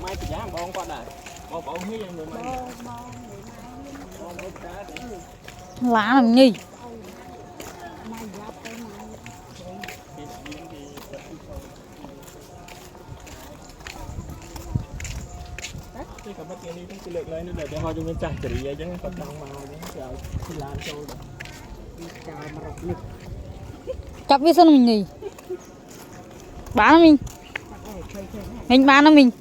mai thì giá bông con này bông hiên người mai lá làm gì cái cặp mắt này cũng lượt lên để cho họ cho mình chặt chỉ vậy chứ còn đang màu nó thì làm cho cặp biết sao mình nhỉ bán nó mình bán nó mình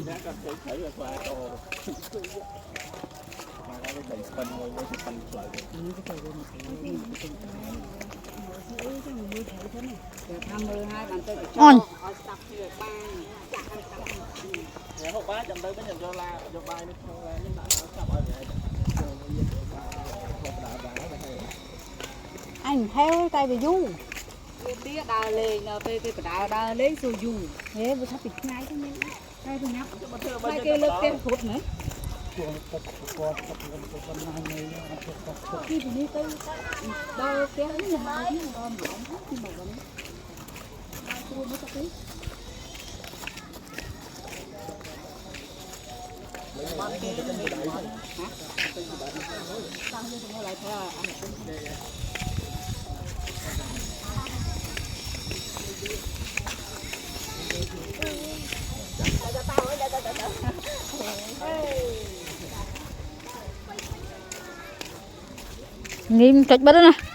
giá con thấy là qua to mà nó đầy phân rồi nó phân lại ngon ngày hôm qua chậm tới cái nhận cho la cho bay nó không la nhưng mà nó sắp ở vậy anh theo tay về du biết đào lên về đào lấy rồi du thế vừa sắp bị ngay thế nên đây thôi nhá hai cái lực cái phút nữa khi thì đi tới đào cái là hai cái đào mỏng hết nhưng mà vẫn hai cua mới có tí nghiêm trịch bớt đó nè